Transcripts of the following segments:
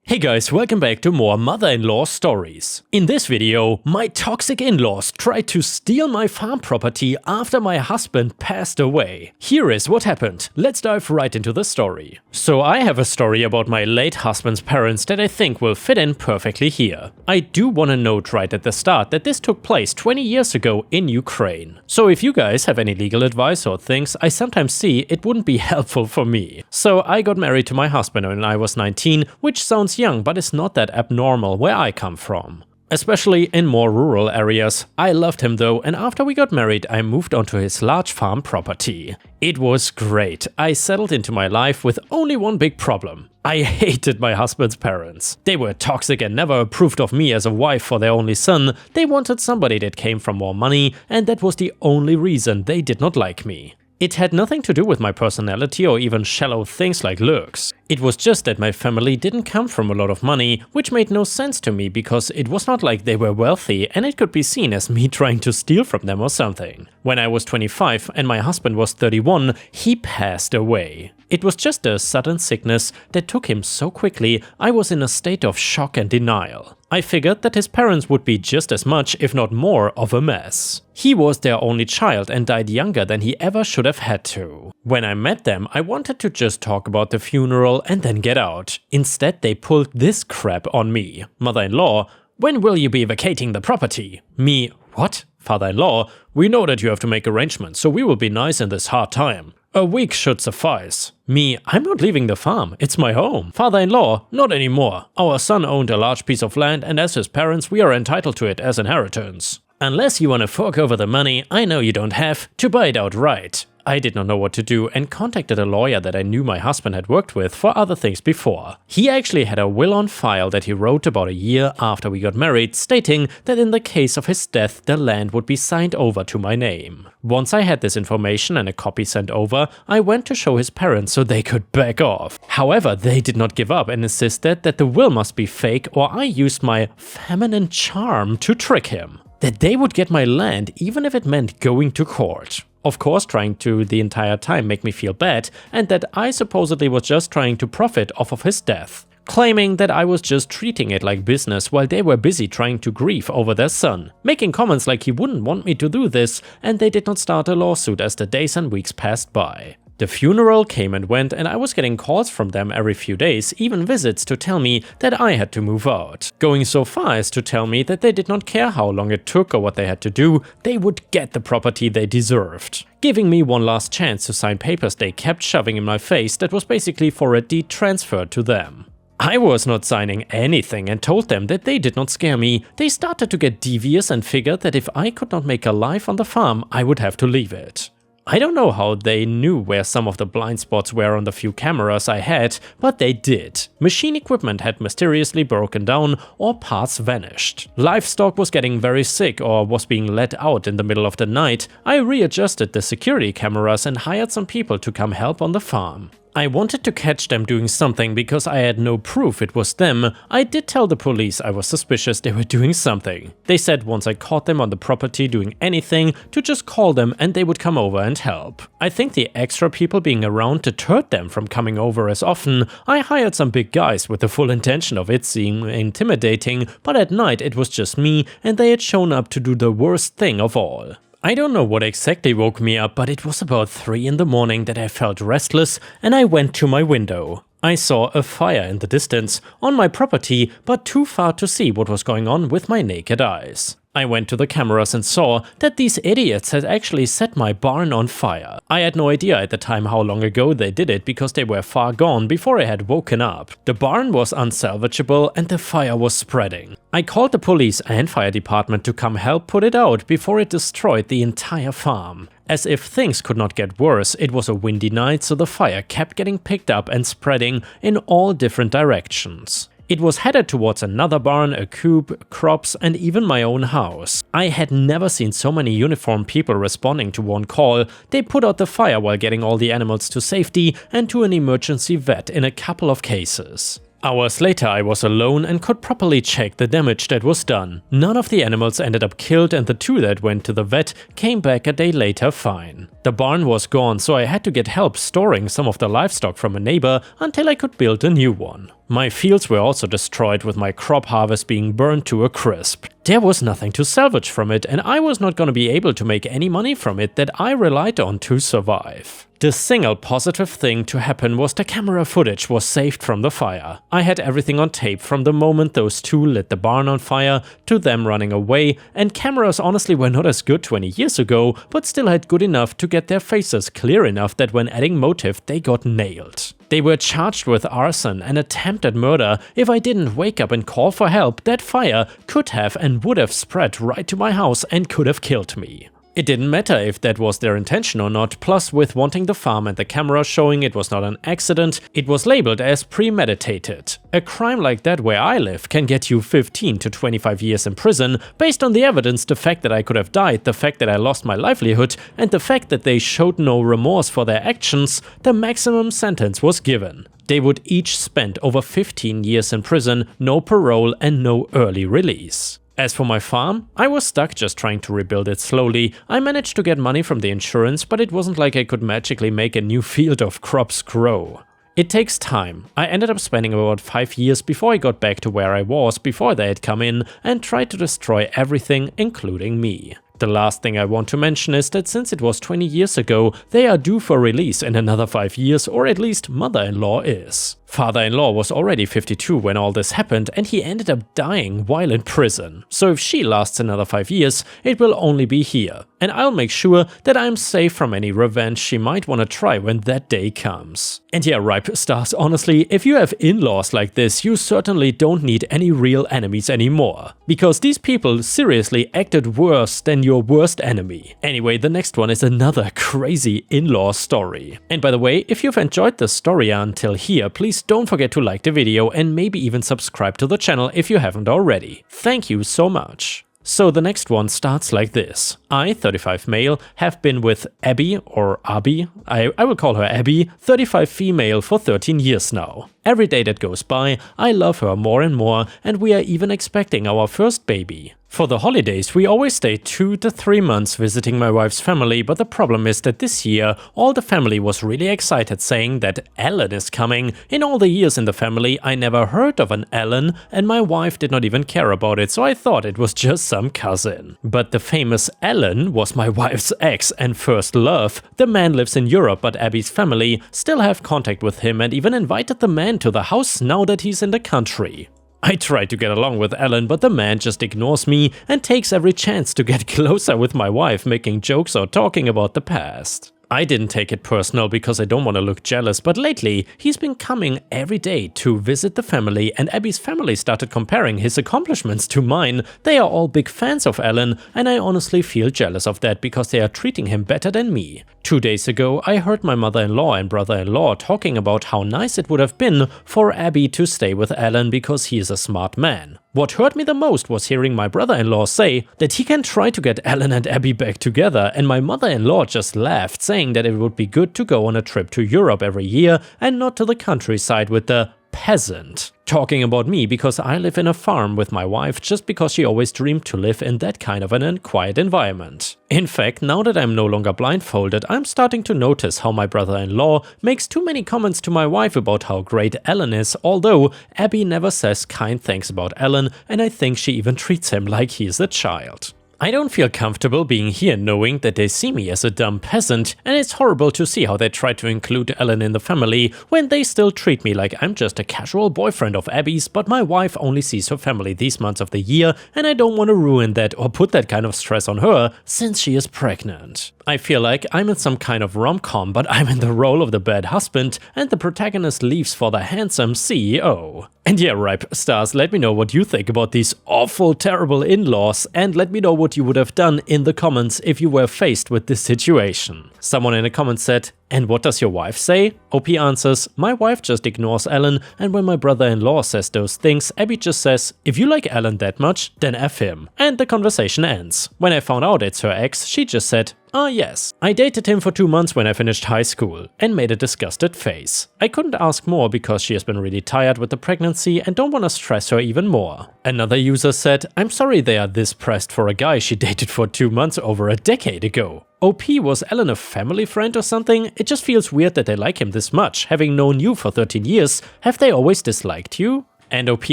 Hey guys, welcome back to more mother-in-law stories. In this video, my toxic in-laws tried to steal my farm property after my husband passed away. Here is what happened. Let's dive right into the story. So I have a story about my late husband's parents that I think will fit in perfectly here. I do want to note right at the start that this took place 20 years ago in Ukraine. So if you guys have any legal advice or things I sometimes see, it wouldn't be helpful for me. So I got married to my husband when I was 19, which sounds young, but it's not that abnormal where I come from. Especially in more rural areas. I loved him though, and after we got married I moved onto his large farm property. It was great. I settled into my life with only one big problem. I hated my husband's parents. They were toxic and never approved of me as a wife for their only son. They wanted somebody that came from more money, and that was the only reason they did not like me. It had nothing to do with my personality or even shallow things like looks. It was just that my family didn't come from a lot of money, which made no sense to me because it was not like they were wealthy and it could be seen as me trying to steal from them or something. When I was 25 and my husband was 31, he passed away. It was just a sudden sickness that took him so quickly, I was in a state of shock and denial. I figured that his parents would be just as much, if not more, of a mess. He was their only child and died younger than he ever should have had to. When I met them, I wanted to just talk about the funeral and then get out. Instead, they pulled this crap on me. Mother-in-law, when will you be vacating the property? Me, what? Father-in-law, we know that you have to make arrangements, so we will be nice in this hard time. A week should suffice. Me, I'm not leaving the farm, it's my home. Father-in-law, not anymore. Our son owned a large piece of land and as his parents we are entitled to it as inheritance. Unless you want to fork over the money, I know you don't have, to buy it outright. I did not know what to do and contacted a lawyer that I knew my husband had worked with for other things before. He actually had a will on file that he wrote about a year after we got married, stating that in the case of his death the land would be signed over to my name. Once I had this information and a copy sent over, I went to show his parents so they could back off. However, they did not give up and insisted that the will must be fake or I used my feminine charm to trick him. That they would get my land even if it meant going to court. Of course, trying to the entire time make me feel bad, and that I supposedly was just trying to profit off of his death. Claiming that I was just treating it like business while they were busy trying to grieve over their son. Making comments like he wouldn't want me to do this, and they did not start a lawsuit as the days and weeks passed by. The funeral came and went and I was getting calls from them every few days, even visits to tell me that I had to move out. Going so far as to tell me that they did not care how long it took or what they had to do, they would get the property they deserved. Giving me one last chance to sign papers they kept shoving in my face that was basically for a deed transferred to them. I was not signing anything and told them that they did not scare me. They started to get devious and figured that if I could not make a life on the farm, I would have to leave it. I don't know how they knew where some of the blind spots were on the few cameras I had, but they did. Machine equipment had mysteriously broken down or parts vanished. Livestock was getting very sick or was being let out in the middle of the night. I readjusted the security cameras and hired some people to come help on the farm. I wanted to catch them doing something because I had no proof it was them. I did tell the police I was suspicious they were doing something. They said once I caught them on the property doing anything, to just call them and they would come over and help. I think the extra people being around deterred them from coming over as often. I hired some big guys with the full intention of it seeming intimidating, but at night it was just me and they had shown up to do the worst thing of all. I don't know what exactly woke me up, but it was about 3 in the morning that I felt restless and I went to my window. I saw a fire in the distance, on my property, but too far to see what was going on with my naked eyes. I went to the cameras and saw that these idiots had actually set my barn on fire. I had no idea at the time how long ago they did it because they were far gone before I had woken up. The barn was unsalvageable and the fire was spreading. I called the police and fire department to come help put it out before it destroyed the entire farm. As if things could not get worse, it was a windy night, so the fire kept getting picked up and spreading in all different directions. It was headed towards another barn, a coop, crops, and even my own house. I had never seen so many uniformed people responding to one call. They put out the fire while getting all the animals to safety and to an emergency vet in a couple of cases. Hours later I was alone and could properly check the damage that was done. None of the animals ended up killed and the 2 that went to the vet came back a day later fine. The barn was gone, so I had to get help storing some of the livestock from a neighbor until I could build a new one. My fields were also destroyed, with my crop harvest being burned to a crisp. There was nothing to salvage from it, and I was not gonna be able to make any money from it that I relied on to survive. The single positive thing to happen was the camera footage was saved from the fire. I had everything on tape from the moment those two lit the barn on fire to them running away, and cameras honestly were not as good 20 years ago, but still had good enough to get their faces clear enough that when adding motive they got nailed. They were charged with arson and attempted murder. If I didn't wake up and call for help, that fire could have and would have spread right to my house and could have killed me. It didn't matter if that was their intention or not, plus with wanting the farm and the camera showing it was not an accident, it was labeled as premeditated. A crime like that where I live can get you 15 to 25 years in prison based on the evidence, the fact that I could have died, the fact that I lost my livelihood, and the fact that they showed no remorse for their actions. The maximum sentence was given. They would each spend over 15 years in prison, no parole and no early release. As for my farm, I was stuck just trying to rebuild it slowly. I managed to get money from the insurance, but it wasn't like I could magically make a new field of crops grow. It takes time. I ended up spending about 5 years before I got back to where I was before they had come in and tried to destroy everything, including me. The last thing I want to mention is that since it was 20 years ago, they are due for release in another 5 years, or at least mother-in-law is. Father-in-law was already 52 when all this happened, and he ended up dying while in prison. So if she lasts another 5 years, it will only be here. And I'll make sure that I'm safe from any revenge she might want to try when that day comes. And yeah, Ripe Stars, honestly, if you have in-laws like this, you certainly don't need any real enemies anymore. Because these people seriously acted worse than your worst enemy. Anyway, the next one is another crazy in-law story. And by the way, if you've enjoyed the story until here, please don't forget to like the video and maybe even subscribe to the channel if you haven't already. Thank you so much. So the next one starts like this. I, 35 male, have been with Abby, or Abby, I will call her Abby, 35 female, for 13 years now. Every day that goes by, I love her more and more, and we are even expecting our first baby. For the holidays, we always stay 2 to 3 months visiting my wife's family, but the problem is that this year, all the family was really excited, saying that Ellen is coming. In all the years in the family, I never heard of an Ellen, and my wife did not even care about it, so I thought it was just some cousin. But the famous Ellen was my wife's ex and first love. The man lives in Europe, but Abby's family still have contact with him and even invited the man to the house now that he's in the country. I try to get along with Ellen, but the man just ignores me and takes every chance to get closer with my wife, making jokes or talking about the past. I didn't take it personal because I don't want to look jealous, but lately he's been coming every day to visit the family, and Abby's family started comparing his accomplishments to mine. They are all big fans of Ellen, and I honestly feel jealous of that because they are treating him better than me. 2 days ago, I heard my mother-in-law and brother-in-law talking about how nice it would have been for Abby to stay with Ellen because he is a smart man. What hurt me the most was hearing my brother-in-law say that he can try to get Ellen and Abby back together, and my mother-in-law just laughed, saying that it would be good to go on a trip to Europe every year and not to the countryside with the peasant. Talking about me because I live in a farm with my wife just because she always dreamed to live in that kind of an quiet environment. In fact, now that I'm no longer blindfolded, I'm starting to notice how my brother-in-law makes too many comments to my wife about how great Ellen is, although Abby never says kind things about Ellen, and I think she even treats him like he is a child. I don't feel comfortable being here knowing that they see me as a dumb peasant, and it's horrible to see how they try to include Ellen in the family when they still treat me like I'm just a casual boyfriend of Abby's, but my wife only sees her family these months of the year, and I don't want to ruin that or put that kind of stress on her since she is pregnant. I feel like I'm in some kind of rom-com, but I'm in the role of the bad husband, and the protagonist leaves for the handsome CEO. And yeah, Ripe Stars, let me know what you think about these awful, terrible in-laws, and let me know what you would have done in the comments if you were faced with this situation. Someone in the comments said, "And what does your wife say?" OP answers, "My wife just ignores Ellen, and when my brother-in-law says those things, Abby just says, 'If you like Ellen that much, then F him.' And the conversation ends. When I found out it's her ex, she just said, Ah yes, I dated him for 2 months when I finished high school and made a disgusted face. I couldn't ask more because she has been really tired with the pregnancy and don't want to stress her even more. Another user said, I'm sorry they are this pressed for a guy she dated for 2 months over a decade ago. OP, was Ellen a family friend or something? It just feels weird that they like him this much, having known you for 13 years. Have they always disliked you? And OP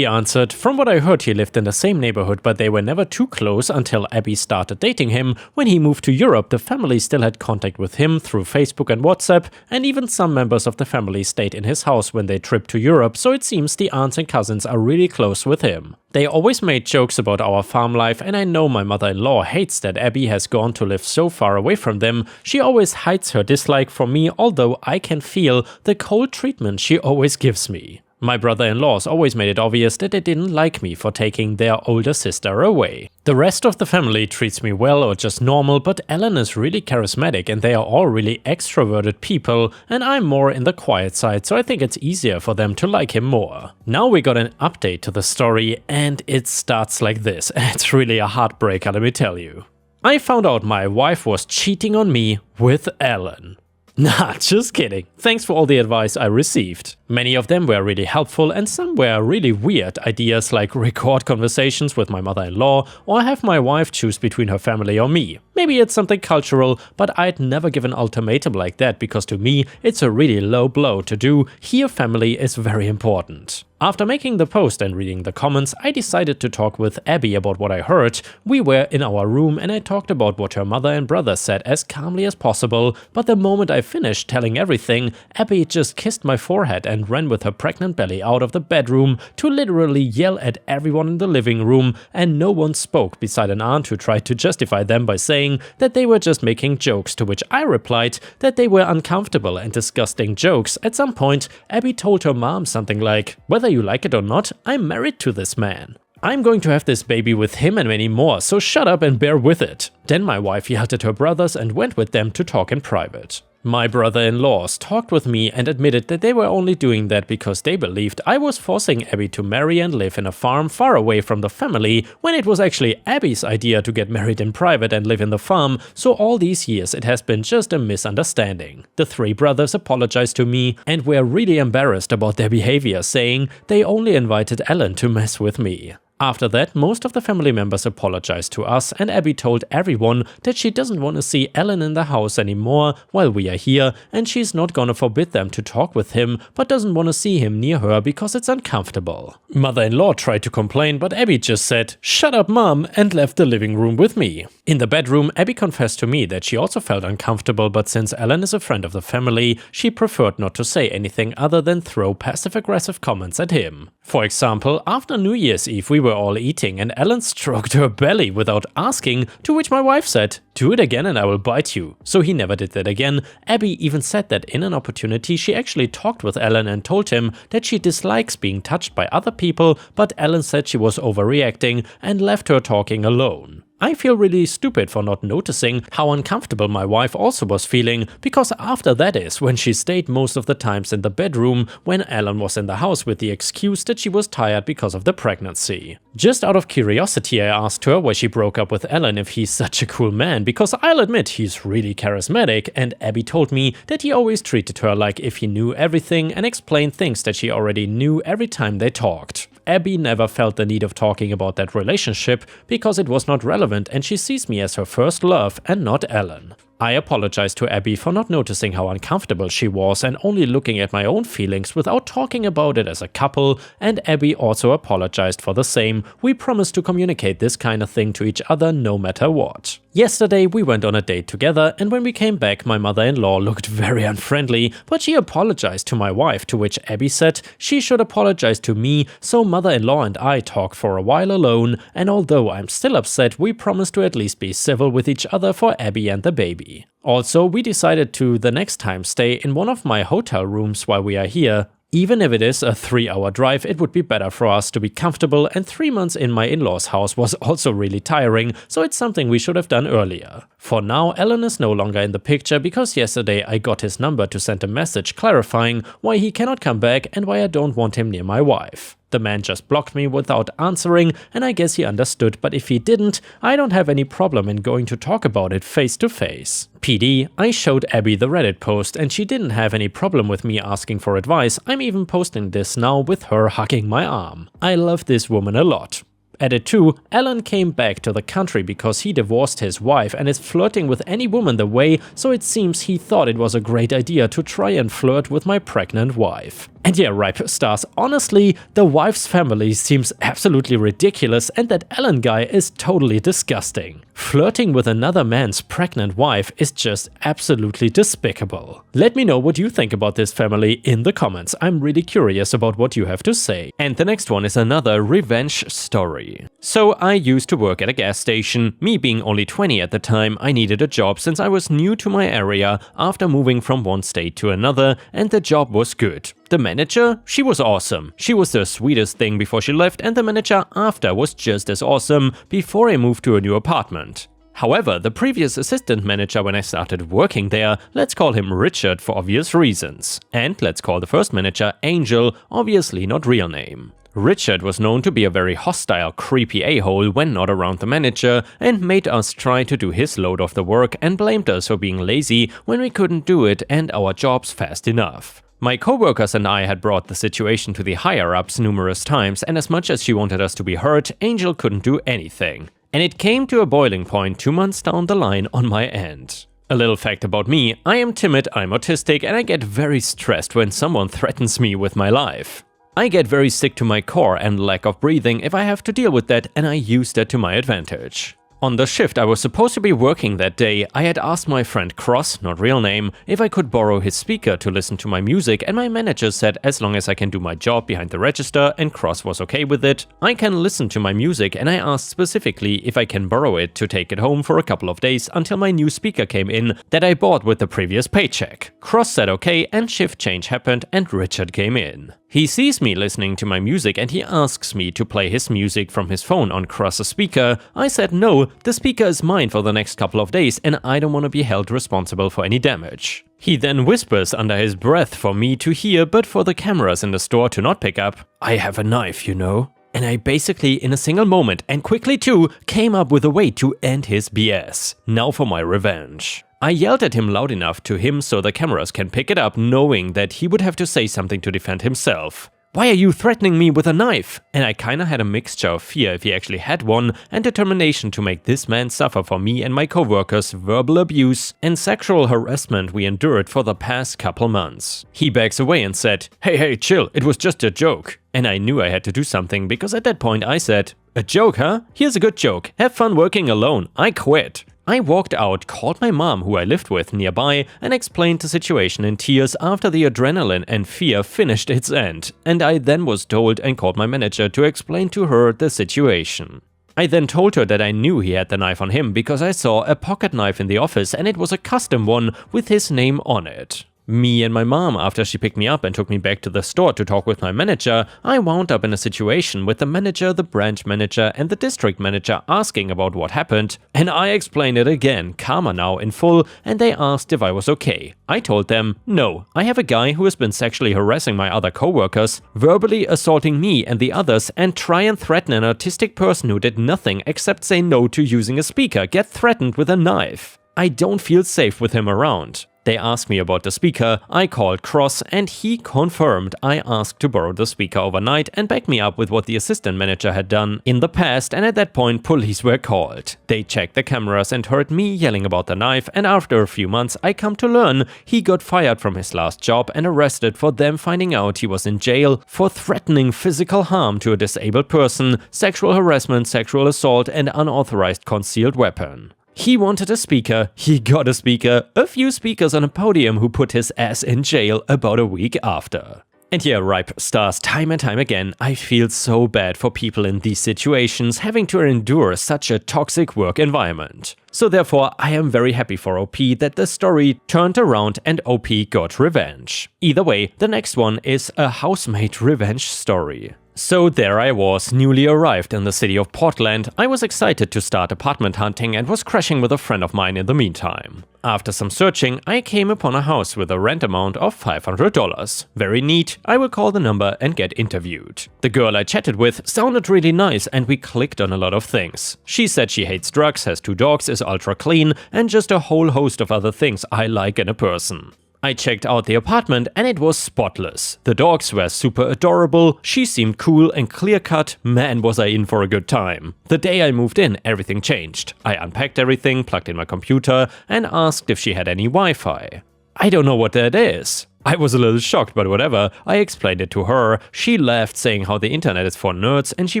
answered, from what I heard he lived in the same neighborhood but they were never too close until Abby started dating him. When he moved to Europe, the family still had contact with him through Facebook and WhatsApp, and even some members of the family stayed in his house when they tripped to Europe, so it seems the aunts and cousins are really close with him. They always made jokes about our farm life, and I know my mother-in-law hates that Abby has gone to live so far away from them. She always hides her dislike for me, although I can feel the cold treatment she always gives me. My brother-in-laws always made it obvious that they didn't like me for taking their older sister away. The rest of the family treats me well or just normal, but Ellen is really charismatic and they are all really extroverted people, and I'm more in the quiet side, so I think it's easier for them to like him more. Now we got an update to the story and it starts like this. It's really a heartbreaker, let me tell you. I found out my wife was cheating on me with Ellen. Nah, just kidding. Thanks for all the advice I received. Many of them were really helpful and some were really weird ideas, like record conversations with my mother-in-law or have my wife choose between her family or me. Maybe it's something cultural, but I'd never give an ultimatum like that because to me it's a really low blow to do. Here family is very important. After making the post and reading the comments, I decided to talk with Abby about what I heard. We were in our room and I talked about what her mother and brother said as calmly as possible, but the moment I finished telling everything, Abby just kissed my forehead and ran with her pregnant belly out of the bedroom to literally yell at everyone in the living room, and no one spoke beside an aunt who tried to justify them by saying that they were just making jokes, to which I replied that they were uncomfortable and disgusting jokes. At some point, Abby told her mom something like, whether you like it or not, I'm married to this man. I'm going to have this baby with him and many more, so shut up and bear with it. Then my wife yelled at her brothers and went with them to talk in private. My brother-in-laws talked with me and admitted that they were only doing that because they believed I was forcing Abby to marry and live in a farm far away from the family, when it was actually Abby's idea to get married in private and live in the farm, so all these years it has been just a misunderstanding. The three brothers apologized to me and were really embarrassed about their behavior, saying they only invited Ellen to mess with me. After that, most of the family members apologized to us and Abby told everyone that she doesn't want to see Ellen in the house anymore while we are here, and she's not gonna forbid them to talk with him, but doesn't want to see him near her because it's uncomfortable. Mother-in-law tried to complain, but Abby just said, "Shut up, mom," and left the living room with me. In the bedroom, Abby confessed to me that she also felt uncomfortable, but since Ellen is a friend of the family, she preferred not to say anything other than throw passive-aggressive comments at him. For example, after New Year's Eve we were all eating and Ellen stroked her belly without asking, to which my wife said, "Do it again and I will bite you." So he never did that again. Abby even said that in an opportunity she actually talked with Ellen and told him that she dislikes being touched by other people, but Ellen said she was overreacting and left her talking alone. I feel really stupid for not noticing how uncomfortable my wife also was feeling, because after that is when she stayed most of the times in the bedroom when Ellen was in the house with the excuse that she was tired because of the pregnancy. Just out of curiosity I asked her why she broke up with Ellen if he's such a cool man, because I'll admit he's really charismatic, and Abby told me that he always treated her like if he knew everything and explained things that she already knew every time they talked. Abby never felt the need of talking about that relationship because it was not relevant and she sees me as her first love and not Ellen. I apologized to Abby for not noticing how uncomfortable she was and only looking at my own feelings without talking about it as a couple, and Abby also apologized for the same. We promised to communicate this kind of thing to each other no matter what. Yesterday we went on a date together, and when we came back my mother-in-law looked very unfriendly, but she apologized to my wife, to which Abby said she should apologize to me, so mother-in-law and I talked for a while alone, and although I'm still upset, we promised to at least be civil with each other for Abby and the baby. Also, we decided to the next time stay in one of my hotel rooms while we are here. Even if it is a 3-hour drive, it would be better for us to be comfortable, and 3 months in my in-laws house was also really tiring, so it's something we should have done earlier. For now, Ellen is no longer in the picture because yesterday I got his number to send a message clarifying why he cannot come back and why I don't want him near my wife. The man just blocked me without answering, and I guess he understood, but if he didn't, I don't have any problem in going to talk about it face to face. PD, I showed Abby the Reddit post and she didn't have any problem with me asking for advice. I'm even posting this now with her hugging my arm. I love this woman a lot. Added 2, Alan came back to the country because he divorced his wife and is flirting with any woman the way, so it seems he thought it was a great idea to try and flirt with my pregnant wife. And yeah, Ripe Stars, honestly, the wife's family seems absolutely ridiculous and that Alan guy is totally disgusting. Flirting with another man's pregnant wife is just absolutely despicable. Let me know what you think about this family in the comments. I'm really curious about what you have to say. And the next one is another revenge story. So I used to work at a gas station. Me being only 20 at the time, I needed a job since I was new to my area after moving from one state to another, and the job was good. The manager, she was awesome. She was the sweetest thing before she left, and the manager after was just as awesome before I moved to a new apartment. However, the previous assistant manager when I started working there, let's call him Richard for obvious reasons. And let's call the first manager Angel, obviously not real name. Richard was known to be a very hostile, creepy a-hole when not around the manager and made us try to do his load of the work and blamed us for being lazy when we couldn't do it and our jobs fast enough. My coworkers and I had brought the situation to the higher-ups numerous times, and as much as she wanted us to be heard, Angel couldn't do anything. And it came to a boiling point 2 months down the line on my end. A little fact about me, I am timid, I'm autistic, and I get very stressed when someone threatens me with my life. I get very sick to my core and lack of breathing if I have to deal with that, and I use that to my advantage. On the shift I was supposed to be working that day, I had asked my friend Cross, not real name, if I could borrow his speaker to listen to my music, and my manager said as long as I can do my job behind the register and Cross was okay with it, I can listen to my music, and I asked specifically if I can borrow it to take it home for a couple of days until my new speaker came in that I bought with the previous paycheck. Cross said okay, and shift change happened and Richard came in. He sees me listening to my music and he asks me to play his music from his phone on Cross's speaker. I said no, the speaker is mine for the next couple of days and I don't want to be held responsible for any damage. He then whispers under his breath for me to hear, but for the cameras in the store to not pick up, "I have a knife, you know." And I basically, in a single moment, and quickly too, came up with a way to end his BS. Now for my revenge. I yelled at him loud enough to him so the cameras can pick it up, knowing that he would have to say something to defend himself. "Why are you threatening me with a knife?" And I kinda had a mixture of fear if he actually had one and determination to make this man suffer for me and my coworkers' verbal abuse and sexual harassment we endured for the past couple months. He backs away and said, Hey, chill, it was just a joke." And I knew I had to do something because at that point I said, "A joke, huh? Here's a good joke. Have fun working alone. I quit." I walked out, called my mom, who I lived with nearby, and explained the situation in tears after the adrenaline and fear finished its end, and I then was told and called my manager to explain to her the situation. I then told her that I knew he had the knife on him because I saw a pocket knife in the office and it was a custom one with his name on it. Me and my mom, after she picked me up and took me back to the store to talk with my manager, I wound up in a situation with the manager, the branch manager and the district manager asking about what happened, and I explained it again, calmer now in full, and they asked if I was okay. I told them, no, I have a guy who has been sexually harassing my other coworkers, verbally assaulting me and the others, and try and threaten an autistic person who did nothing except say no to using a speaker, get threatened with a knife. I don't feel safe with him around. They asked me about the speaker, I called Cross and he confirmed I asked to borrow the speaker overnight and backed me up with what the assistant manager had done in the past, and at that point police were called. They checked the cameras and heard me yelling about the knife, and after a few months I come to learn he got fired from his last job and arrested for them finding out he was in jail for threatening physical harm to a disabled person, sexual harassment, sexual assault and unauthorized concealed weapon. He wanted a speaker, he got a speaker, a few speakers on a podium who put his ass in jail about a week after. And yeah, Ripe Stars, time and time again, I feel so bad for people in these situations having to endure such a toxic work environment. So therefore, I am very happy for OP that the story turned around and OP got revenge. Either way, the next one is a housemate revenge story. So there I was, newly arrived in the city of Portland. I was excited to start apartment hunting and was crashing with a friend of mine in the meantime. After some searching, I came upon a house with a rent amount of $500. Very neat, I will call the number and get interviewed. The girl I chatted with sounded really nice and we clicked on a lot of things. She said she hates drugs, has 2 dogs, is ultra clean, and just a whole host of other things I like in a person. I checked out the apartment and it was spotless. The dogs were super adorable, she seemed cool and clear-cut, man was I in for a good time. The day I moved in, everything changed. I unpacked everything, plugged in my computer, and asked if she had any Wi-Fi. I don't know what that is. I was a little shocked, but whatever, I explained it to her. She laughed, saying how the internet is for nerds and she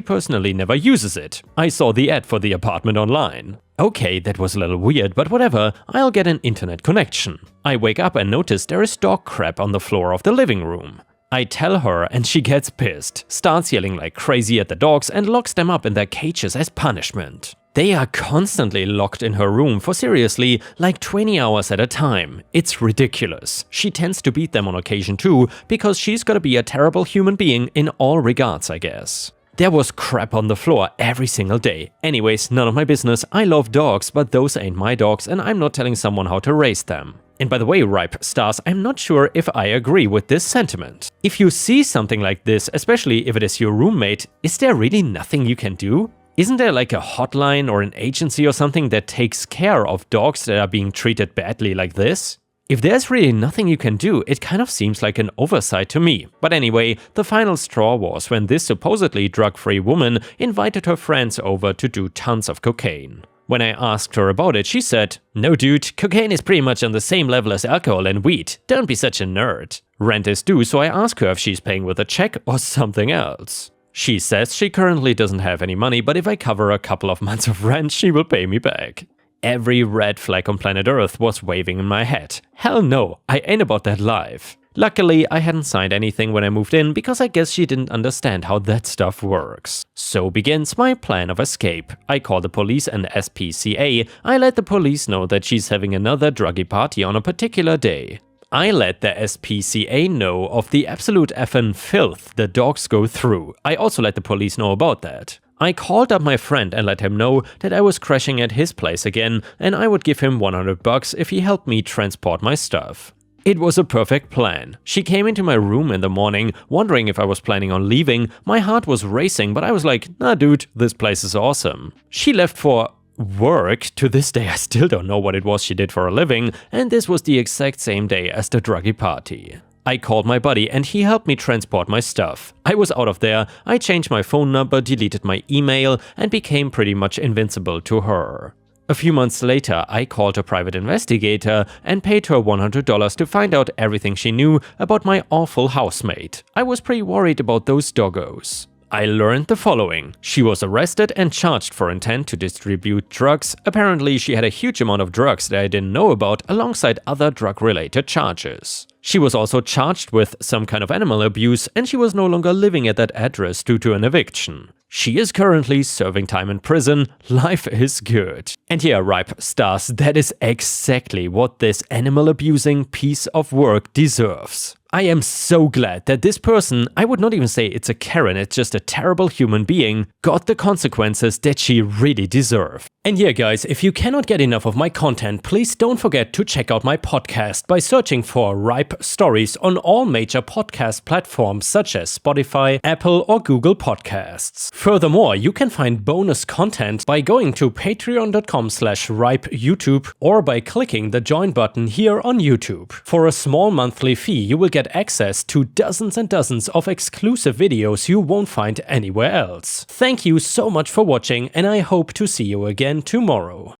personally never uses it. I saw the ad for the apartment online. Okay, that was a little weird, but whatever, I'll get an internet connection. I wake up and notice there is dog crap on the floor of the living room. I tell her and she gets pissed, starts yelling like crazy at the dogs and locks them up in their cages as punishment. They are constantly locked in her room for seriously like 20 hours at a time. It's ridiculous. She tends to beat them on occasion too, because she's gotta be a terrible human being in all regards, I guess. There was crap on the floor every single day. Anyways, none of my business. I love dogs, but those ain't my dogs and I'm not telling someone how to raise them. And by the way, Ripe Stars, I'm not sure if I agree with this sentiment. If you see something like this, especially if it is your roommate, is there really nothing you can do? Isn't there like a hotline or an agency or something that takes care of dogs that are being treated badly like this? If there's really nothing you can do, it kind of seems like an oversight to me. But anyway, the final straw was when this supposedly drug-free woman invited her friends over to do tons of cocaine. When I asked her about it, she said, "No dude, cocaine is pretty much on the same level as alcohol and weed. Don't be such a nerd." Rent is due, so I ask her if she's paying with a check or something else. She says she currently doesn't have any money, but if I cover a couple of months of rent, she will pay me back. Every red flag on planet Earth was waving in my head. Hell no, I ain't about that life. Luckily, I hadn't signed anything when I moved in because I guess she didn't understand how that stuff works. So begins my plan of escape. I call the police and SPCA. I let the police know that she's having another druggy party on a particular day. I let the SPCA know of the absolute effing filth the dogs go through. I also let the police know about that. I called up my friend and let him know that I was crashing at his place again and I would give him $100 if he helped me transport my stuff. It was a perfect plan. She came into my room in the morning, wondering if I was planning on leaving. My heart was racing, but I was like, nah dude, this place is awesome. She left for work. To this day I still don't know what it was she did for a living, and this was the exact same day as the druggy party. I called my buddy and he helped me transport my stuff. I was out of there, I changed my phone number, deleted my email, and became pretty much invincible to her. A few months later, I called a private investigator and paid her $100 to find out everything she knew about my awful housemate. I was pretty worried about those doggos. I learned the following. She was arrested and charged for intent to distribute drugs. Apparently, she had a huge amount of drugs that I didn't know about alongside other drug-related charges. She was also charged with some kind of animal abuse and she was no longer living at that address due to an eviction. She is currently serving time in prison. Life is good. And yeah, Ripe Stars, that is exactly what this animal-abusing piece of work deserves. I am so glad that this person, I would not even say it's a Karen, it's just a terrible human being, got the consequences that she really deserved. And yeah guys, if you cannot get enough of my content, please don't forget to check out my podcast by searching for Ripe Stories on all major podcast platforms such as Spotify, Apple or Google Podcasts. Furthermore, you can find bonus content by going to patreon.com/ripeyoutube or by clicking the join button here on YouTube. For a small monthly fee, you will get access to dozens and dozens of exclusive videos you won't find anywhere else. Thank you so much for watching and I hope to see you again tomorrow.